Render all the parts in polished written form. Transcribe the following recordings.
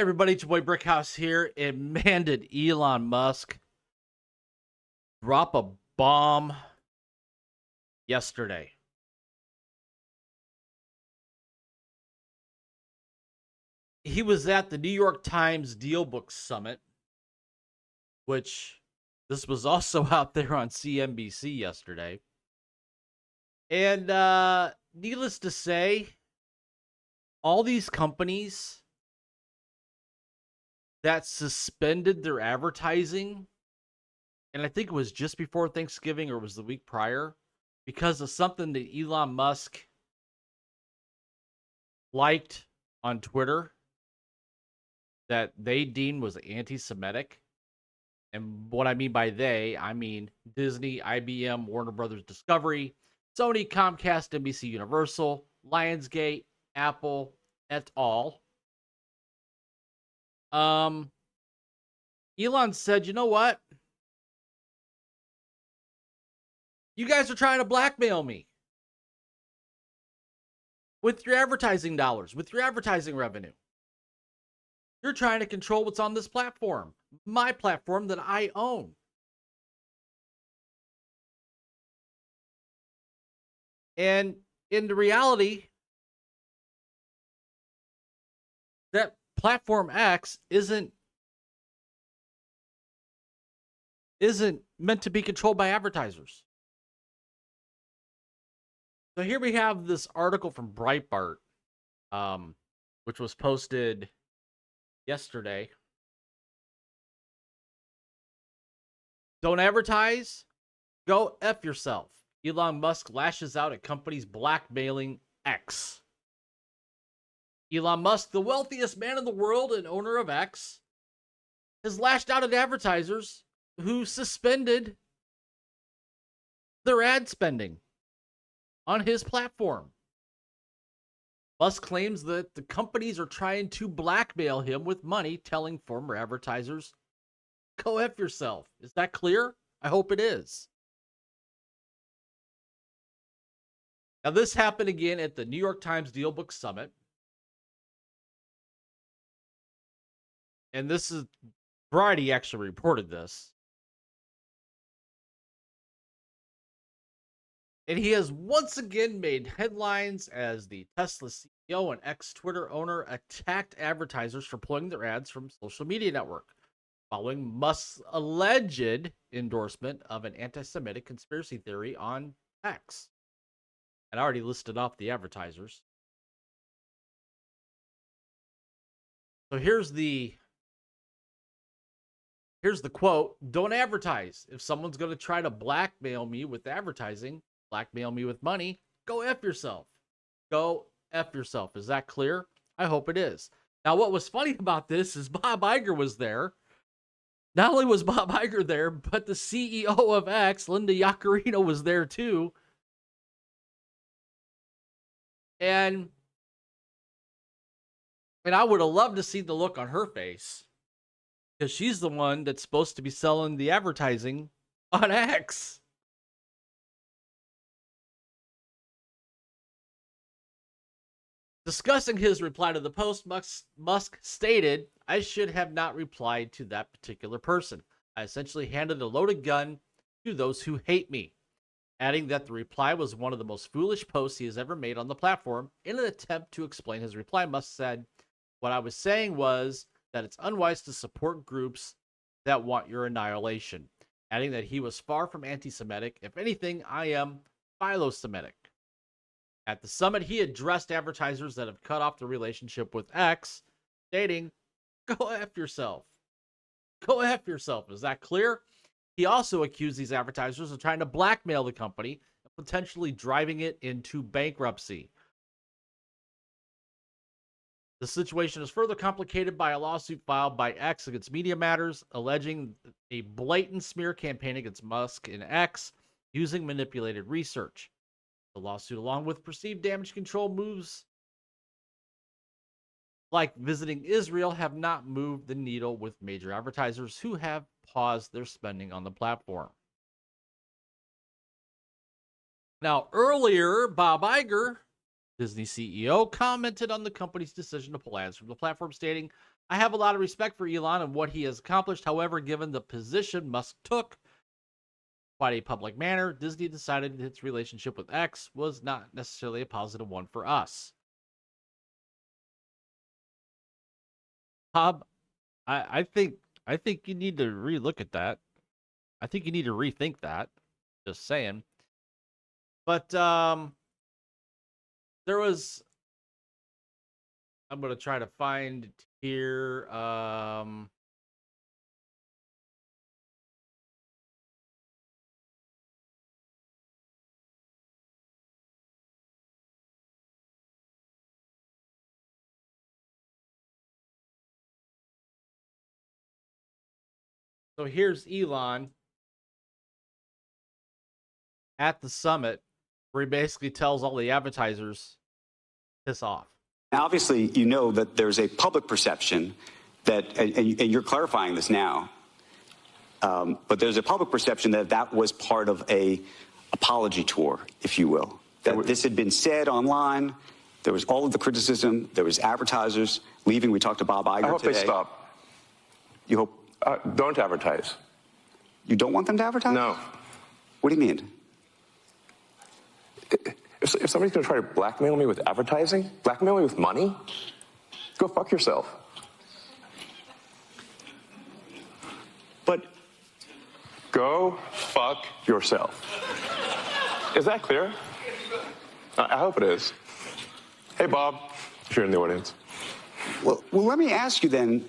Everybody, it's your boy Brickhouse here. And man, did Elon Musk drop a bomb yesterday. He was at the New York Times Deal Book Summit, which this was also out there on CNBC yesterday. And needless to say, all these companies that suspended their advertising, and I think it was just before Thanksgiving or it was the week prior, because of something that Elon Musk liked on Twitter that they deemed was anti-Semitic. And what I mean by they, I mean Disney, IBM, Warner Brothers Discovery, Sony, Comcast, NBC Universal, Lionsgate, Apple, et al. Elon said, you know what? You guys are trying to blackmail me with your advertising dollars, with your advertising revenue. You're trying to control what's on this platform, my platform that I own. And in the reality, that platform X isn't meant to be controlled by advertisers. So here we have this article from Breitbart, which was posted yesterday. Don't advertise? Go F yourself. Elon Musk lashes out at companies blackmailing X. Elon Musk, the wealthiest man in the world and owner of X, has lashed out at advertisers who suspended their ad spending on his platform. Musk claims that the companies are trying to blackmail him with money, telling former advertisers, go F yourself. Is that clear? I hope it is. Now, this happened again at the New York Times Deal Book Summit. And this is, Variety actually reported this. And he has once again made headlines as the Tesla CEO and ex-Twitter owner attacked advertisers for pulling their ads from social media network, following Musk's alleged endorsement of an anti-Semitic conspiracy theory on X. And I already listed off the advertisers. So here's the quote. Don't advertise. If someone's going to try to blackmail me with advertising, blackmail me with money, go F yourself. Go F yourself. Is that clear? I hope it is. Now, what was funny about this is Bob Iger was there. Not only was Bob Iger there, but the CEO of X, Linda Yaccarino, was there too. And I would have loved to see the look on her face, because she's the one that's supposed to be selling the advertising on X. Discussing his reply to the post, Musk stated, I should have not replied to that particular person. I essentially handed a loaded gun to those who hate me, adding that the reply was one of the most foolish posts he has ever made on the platform. In an attempt to explain his reply, Musk said, what I was saying was that it's unwise to support groups that want your annihilation, adding that he was far from anti-Semitic. If anything, I am philo-Semitic. At the summit, he addressed advertisers that have cut off the relationship with X, stating, go F yourself. Go F yourself. Is that clear? He also accused these advertisers of trying to blackmail the company and potentially driving it into bankruptcy. The situation is further complicated by a lawsuit filed by X against Media Matters, alleging a blatant smear campaign against Musk and X using manipulated research. The lawsuit, along with perceived damage control moves like visiting Israel, have not moved the needle with major advertisers who have paused their spending on the platform. Now, earlier, Bob Iger, Disney CEO, commented on the company's decision to pull ads from the platform, stating, I have a lot of respect for Elon and what he has accomplished. However, given the position Musk took, quite a public manner, Disney decided its relationship with X was not necessarily a positive one for us. Bob, I think you need to relook at that. I think you need to rethink that. Just saying. But there was. I'm gonna try to find it here. So here's Elon at the summit, where he basically tells all the advertisers, piss off. Now, obviously, you know that there's a public perception that, and you're clarifying this now, but there's a public perception that that was part of a apology tour, if you will. That this had been said online. There was all of the criticism. There was advertisers leaving. We talked to Bob Iger today. I hope they stop. You hope? Don't advertise. You don't want them to advertise? No. What do you mean? If somebody's going to try to blackmail me with advertising, blackmail me with money, go fuck yourself. But go fuck yourself. Is that clear? I hope it is. Hey, Bob, if you're in the audience. well, let me ask you then.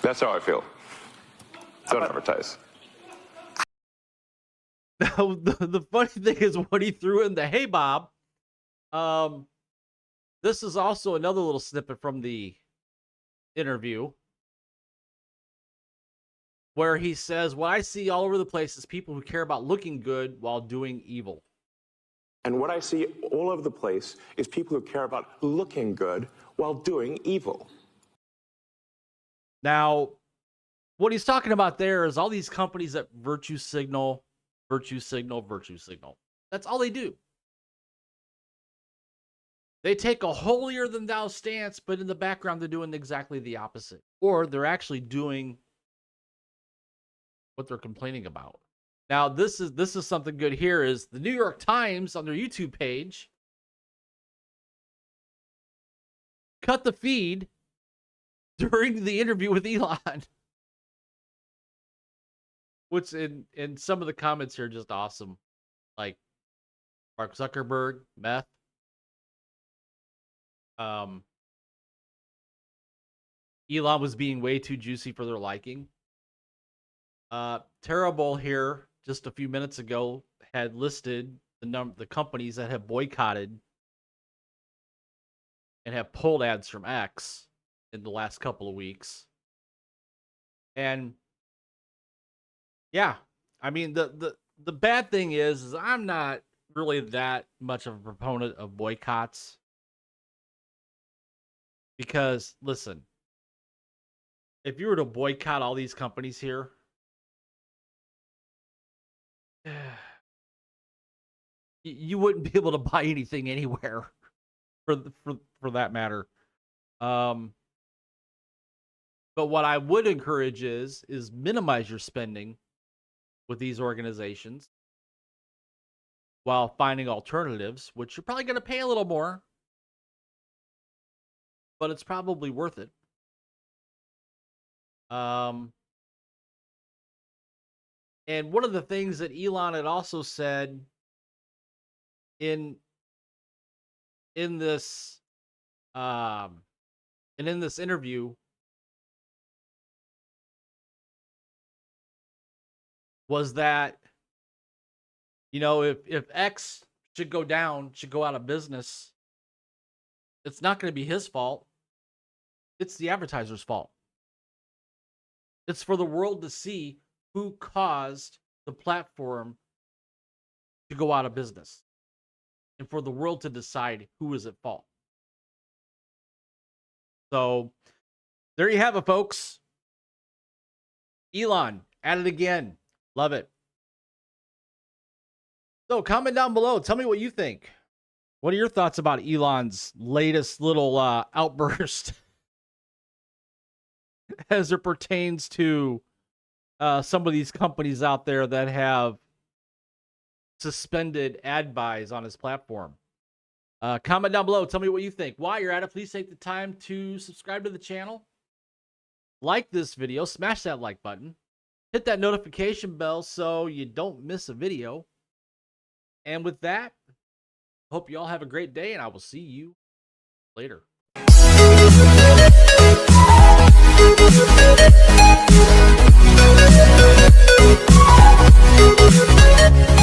That's how I feel. Don't advertise. Now, the funny thing is what he threw in the "Hey Bob." This is also another little snippet from the interview where he says, "What I see all over the place is people who care about looking good while doing evil." And what I see all over the place is people who care about looking good while doing evil. Now, what he's talking about there is all these companies that virtue signal, virtue signal, virtue signal. That's all they do. They take a holier than thou stance, but in the background they're doing exactly the opposite. Or they're actually doing what they're complaining about. Now, this is something good here is the New York Times on their YouTube page cut the feed during the interview with Elon. Which in some of the comments here are just awesome. Like Mark Zuckerberg, meth. Elon was being way too juicy for their liking. Terrible here just a few minutes ago had listed the companies that have boycotted and have pulled ads from X in the last couple of weeks. And yeah, I mean the bad thing is I'm not really that much of a proponent of boycotts. Because listen, if you were to boycott all these companies here, you wouldn't be able to buy anything anywhere for that matter. But what I would encourage is minimize your spending with these organizations while finding alternatives, which you're probably going to pay a little more, but it's probably worth it. And one of the things that Elon had also said in this interview was that, you know, if X should go down, should go out of business, it's not going to be his fault. It's the advertiser's fault. It's for the world to see who caused the platform to go out of business, and for the world to decide who is at fault. So there you have it, folks. Elon at it again. Love it. So comment down below. Tell me what you think. What are your thoughts about Elon's latest little outburst as it pertains to some of these companies out there that have suspended ad buys on his platform. Comment down below. Tell me what you think. While you're at it, please take the time to subscribe to the channel. Like this video. Smash that like button. Hit that notification bell so you don't miss a video. And with that, hope you all have a great day, and I will see you later. We'll be right back.